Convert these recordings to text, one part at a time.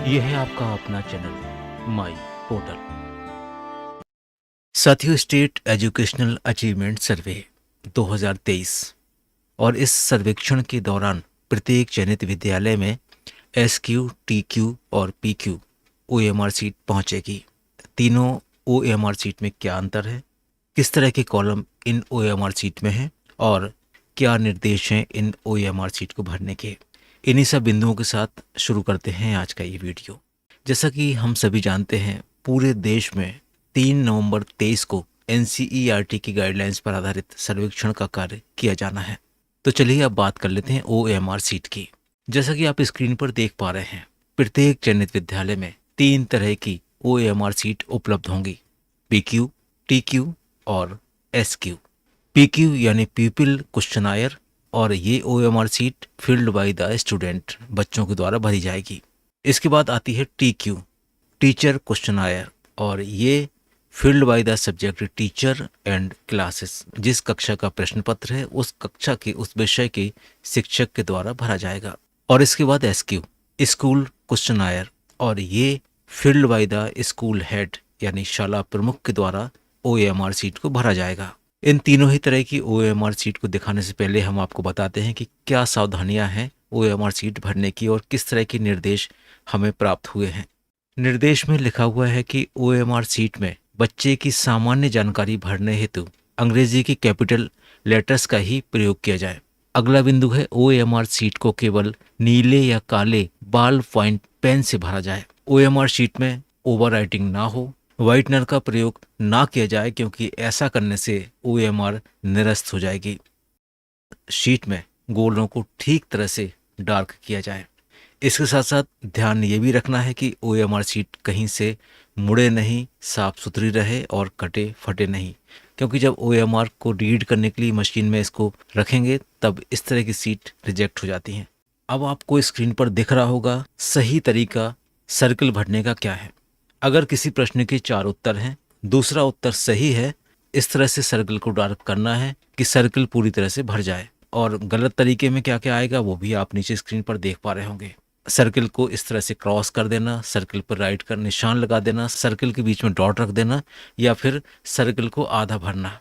ये है आपका अपना चैनल माई पोर्टल। साथियों, स्टेट एजुकेशनल अचीवमेंट सर्वे 2023 और इस सर्वेक्षण के दौरान प्रत्येक चयनित विद्यालय में SQ, TQ और PQ OMR सीट पहुंचेगी। तीनों OMR सीट में क्या अंतर है, किस तरह के कॉलम इन OMR सीट में हैं और क्या निर्देश हैं इन OMR सीट को भरने के, इन्हीं सब बिंदुओं के साथ शुरू करते हैं आज का ये वीडियो। जैसा कि हम सभी जानते हैं, पूरे देश में 3 नवंबर 23 को NCERT की गाइडलाइंस पर आधारित सर्वेक्षण का कार्य किया जाना है। तो चलिए अब बात कर लेते हैं OMR सीट की। जैसा कि आप स्क्रीन पर देख पा रहे हैं, प्रत्येक चयनित विद्यालय में 3 तरह की OMR सीट उपलब्ध होंगी, PQ, TQ और SQ। PQ यानी पीपल क्वेश्चनायर, और ये OMR seat filled by the student, बच्चों के द्वारा भरी जाएगी। इसके बाद आती है TQ, टीचर क्वेश्चनायर, और ये field by the subject teacher and classes. जिस कक्षा का प्रश्न पत्र है उस कक्षा के उस विषय के शिक्षक के द्वारा भरा जाएगा। और इसके बाद SQ, स्कूल क्वेश्चनायर, और ये field by the school head यानी शाला प्रमुख के द्वारा OMR सीट को भरा जाएगा। इन तीनों ही तरह की OMR सीट को दिखाने से पहले हम आपको बताते हैं कि क्या सावधानियां हैं OMR सीट भरने की और किस तरह के निर्देश हमें प्राप्त हुए हैं। निर्देश में लिखा हुआ है कि OMR सीट में बच्चे की सामान्य जानकारी भरने हेतु अंग्रेजी की कैपिटल लेटर्स का ही प्रयोग किया जाए। अगला बिंदु है OMR सीट को केवल नीले या काले बॉल पॉइंट पेन से भरा जाए। OMR सीट में ओवर राइटिंग ना हो, व्हाइटनर का प्रयोग ना किया जाए, क्योंकि ऐसा करने से OMR निरस्त हो जाएगी। शीट में गोलों को ठीक तरह से डार्क किया जाए। इसके साथ साथ ध्यान ये भी रखना है कि OMR सीट कहीं से मुड़े नहीं, साफ सुथरी रहे और कटे फटे नहीं, क्योंकि जब OMR को रीड करने के लिए मशीन में इसको रखेंगे तब इस तरह की सीट रिजेक्ट हो जाती हैं। अब आपको स्क्रीन पर दिख रहा होगा सही तरीका सर्कल भरने का क्या है। अगर किसी प्रश्न के 4 उत्तर हैं, दूसरा उत्तर सही है, इस तरह से सर्कल को डार्क करना है कि सर्कल पूरी तरह से भर जाए। और गलत तरीके में क्या क्या आएगा वो भी आप नीचे स्क्रीन पर देख पा रहे होंगे। सर्कल को इस तरह से क्रॉस कर देना, सर्कल पर राइट का निशान लगा देना, सर्कल के बीच में डॉट रख देना, या फिर सर्कल को आधा भरना।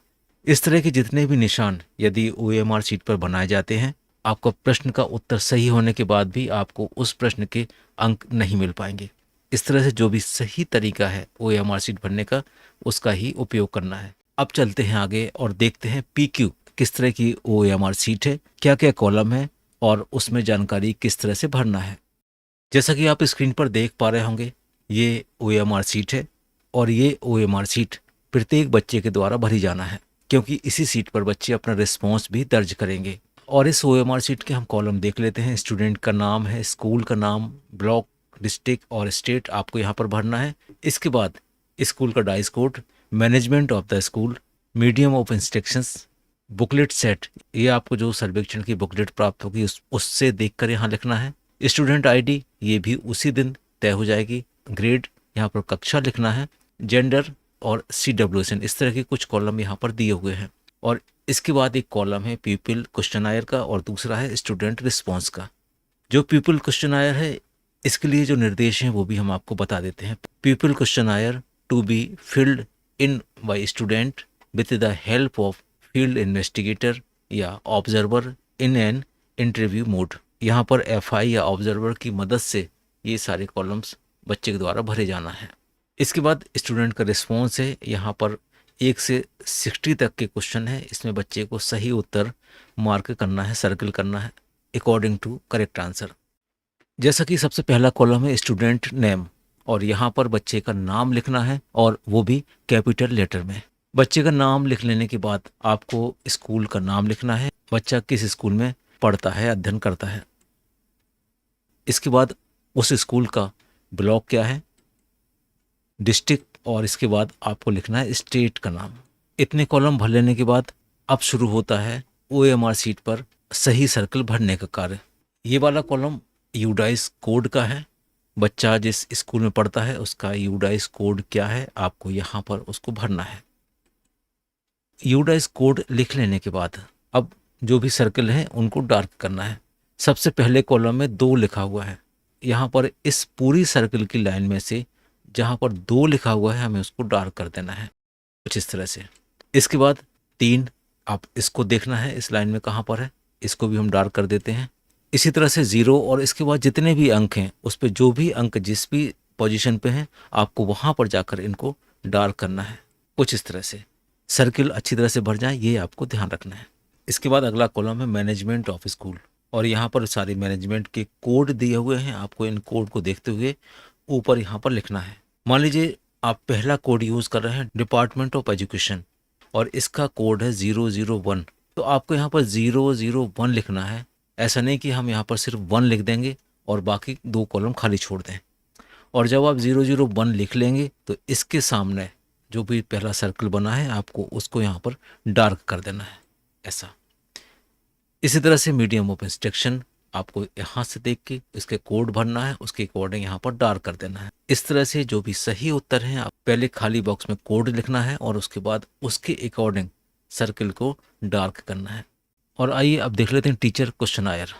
इस तरह के जितने भी निशान यदि OMR सीट पर बनाए जाते हैं, आपका प्रश्न का उत्तर सही होने के बाद भी आपको उस प्रश्न के अंक नहीं मिल पाएंगे। इस तरह से जो भी सही तरीका है OMR सीट भरने का, उसका ही उपयोग करना है। अब चलते हैं आगे और देखते हैं PQ किस तरह की OMR सीट है, क्या क्या कॉलम है और उसमें जानकारी किस तरह से भरना है। जैसा कि आप स्क्रीन पर देख पा रहे होंगे, ये OMR सीट है और ये OMR सीट प्रत्येक बच्चे के द्वारा भरी जाना है, क्योंकि इसी सीट पर बच्चे अपना रिस्पॉन्स भी दर्ज करेंगे। और इस OMR सीट के हम कॉलम देख लेते हैं। स्टूडेंट का नाम है, स्कूल का नाम, ब्लॉक, डिस्ट्रिक्ट और स्टेट आपको यहाँ पर भरना है। इसके बाद स्कूल का dice code, management of the school, medium of instructions, booklet set, ये आपको जो सर्वेक्षण की बुकलेट प्राप्त होगी उससे देखकर यहाँ लिखना है। स्टूडेंट ID, ये भी उसी दिन तय हो जाएगी। ग्रेड, यहाँ पर कक्षा लिखना है। जेंडर और CWSN, इस तरह के कुछ कॉलम यहाँ पर दिए हुए हैं। और इसके बाद एक कॉलम है पीपल क्वेश्चनायर का और दूसरा है स्टूडेंट रिस्पॉन्स का। जो पीपल क्वेश्चनायर है, इसके लिए जो निर्देश हैं वो भी हम आपको बता देते हैं। People questionnaire to be filled in by student with the help of field investigator या observer in an interview mode. यहाँ पर FI या ऑब्जर्वर की मदद से ये सारे कॉलम्स बच्चे के द्वारा भरे जाना है। इसके बाद स्टूडेंट का रिस्पॉन्स है। यहाँ पर 1 से 60 तक के क्वेश्चन है। इसमें बच्चे को सही उत्तर मार्क करना है, सर्कल करना है अकॉर्डिंग टू करेक्ट आंसर। जैसा कि सबसे पहला कॉलम है स्टूडेंट नेम, और यहाँ पर बच्चे का नाम लिखना है और वो भी कैपिटल लेटर में। बच्चे का नाम लिख लेने के बाद आपको स्कूल का नाम लिखना है, बच्चा किस स्कूल में पढ़ता है, अध्ययन करता है। इसके बाद उस स्कूल का ब्लॉक क्या है, डिस्ट्रिक्ट, और इसके बाद आपको लिखना है स्टेट का नाम। इतने कॉलम भर लेने के बाद अब शुरू होता है OMR सीट पर सही सर्कल भरने का कार्य। ये वाला कॉलम यूडाइस कोड का है। बच्चा जिस स्कूल में पढ़ता है उसका यूडाइस कोड क्या है, आपको यहाँ पर उसको भरना है। यूडाइस कोड लिख लेने के बाद अब जो भी सर्कल हैं उनको डार्क करना है। सबसे पहले कॉलम में 2 लिखा हुआ है, यहाँ पर इस पूरी सर्कल की लाइन में से जहाँ पर 2 लिखा हुआ है हमें उसको डार्क कर देना है, कुछ इस तरह से। इसके बाद 3, आप इसको देखना है इस लाइन में कहाँ पर है, इसको भी हम डार्क कर देते हैं। इसी तरह से 0 और इसके बाद जितने भी अंक हैं उस पर जो भी अंक जिस भी पोजीशन पे हैं आपको वहाँ पर जाकर इनको डार्क करना है, कुछ इस तरह से। सर्किल अच्छी तरह से भर जाए ये आपको ध्यान रखना है। इसके बाद अगला कॉलम है मैनेजमेंट ऑफ स्कूल, और यहाँ पर सारे मैनेजमेंट के कोड दिए हुए हैं। आपको इन कोड को देखते हुए ऊपर यहाँ पर लिखना है। मान लीजिए आप पहला कोड यूज़ कर रहे हैं डिपार्टमेंट ऑफ एजुकेशन और इसका कोड है 001, तो आपको यहाँ पर 001 लिखना है। ऐसा नहीं कि हम यहाँ पर सिर्फ 1 लिख देंगे और बाकी 2 कॉलम खाली छोड़ दें। और जब आप 001 लिख लेंगे तो इसके सामने जो भी पहला सर्कल बना है आपको उसको यहाँ पर डार्क कर देना है, ऐसा। इसी तरह से मीडियम ऑफ इंस्ट्रक्शन आपको यहाँ से देख के इसके कोड भरना है, उसके अकॉर्डिंग यहाँ पर डार्क कर देना है। इस तरह से जो भी सही उत्तर है आप पहले खाली बॉक्स में कोड लिखना है और उसके बाद उसके अकॉर्डिंग सर्कल को डार्क करना है। और आइए अब देख लेते हैं टीचर क्वेश्चनायर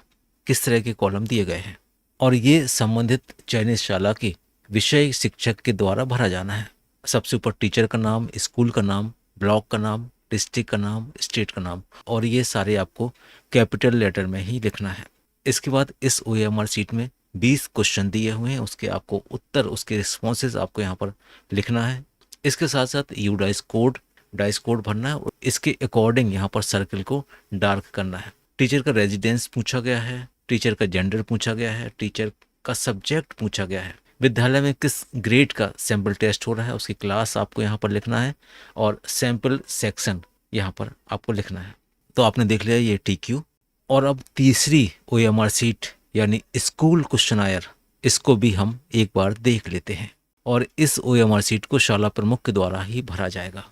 किस तरह के कॉलम दिए गए हैं, और ये संबंधित चयनित शाला के विषय शिक्षक के द्वारा भरा जाना है। सबसे ऊपर टीचर का नाम, स्कूल का नाम, ब्लॉक का नाम, डिस्ट्रिक्ट का नाम, स्टेट का नाम, और ये सारे आपको कैपिटल लेटर में ही लिखना है। इसके बाद इस OMR शीट में 20 क्वेश्चन दिए हुए हैं, उसके आपको उत्तर, उसके रिस्पॉन्सेज आपको यहाँ पर लिखना है। इसके साथ साथ यू डाइस कोड भरना है और इसके अकॉर्डिंग यहाँ पर सर्कल को डार्क करना है। टीचर का रेजिडेंस पूछा गया है, टीचर का जेंडर पूछा गया है, टीचर का सब्जेक्ट पूछा गया है, विद्यालय में किस ग्रेड का सैम्पल टेस्ट हो रहा है उसकी क्लास आपको यहाँ पर लिखना है, और सैम्पल सेक्शन यहाँ पर आपको लिखना है। तो आपने देख लिया ये TQ। और अब तीसरी OMR शीट यानी स्कूल क्वेश्चनायर, इसको भी हम एक बार देख लेते हैं। और इस OMR शीट को शाला प्रमुख के द्वारा ही भरा जाएगा।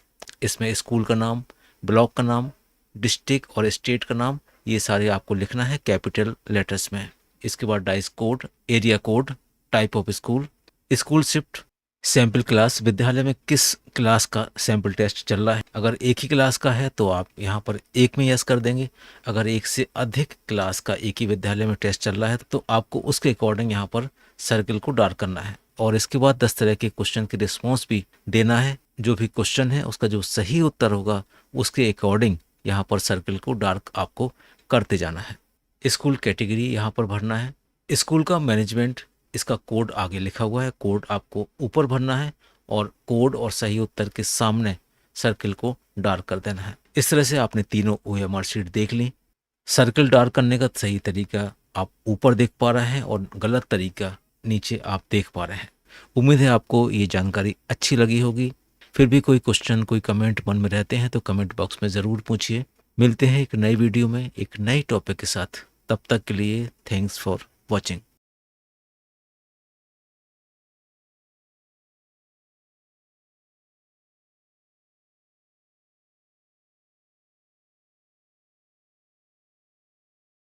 इसमें स्कूल का नाम, ब्लॉक का नाम, डिस्ट्रिक्ट और स्टेट का नाम, ये सारे आपको लिखना है कैपिटल लेटर्स में। इसके बाद dice code, area code, type of school, school shift, sample class, विद्यालय में किस क्लास का सैंपल टेस्ट चल रहा है। अगर एक ही क्लास का है तो आप यहाँ पर एक में यस कर देंगे। अगर एक से अधिक क्लास का एक ही विद्यालय में टेस्ट चल रहा है तो आपको उसके अकॉर्डिंग यहाँ पर सर्कल को डार्क करना है। और इसके बाद 10 तरह के क्वेश्चन के रिस्पॉन्स भी देना है। जो भी क्वेश्चन है उसका जो सही उत्तर होगा उसके अकॉर्डिंग यहाँ पर सर्कल को डार्क आपको करते जाना है। स्कूल कैटेगरी यहाँ पर भरना है। स्कूल का मैनेजमेंट, इसका कोड आगे लिखा हुआ है, कोड आपको ऊपर भरना है और कोड और सही उत्तर के सामने सर्कल को डार्क कर देना है। इस तरह से आपने तीनों OMR शीट देख ली। सर्कल डार्क करने का सही तरीका आप ऊपर देख पा रहे हैं और गलत तरीका नीचे आप देख पा रहे हैं। उम्मीद है आपको ये जानकारी अच्छी लगी होगी। फिर भी कोई क्वेश्चन, कोई कमेंट मन में रहते हैं तो कमेंट बॉक्स में ज़रूर पूछिए। मिलते हैं एक नई वीडियो में एक नई टॉपिक के साथ। तब तक के लिए थैंक्स फॉर वॉचिंग।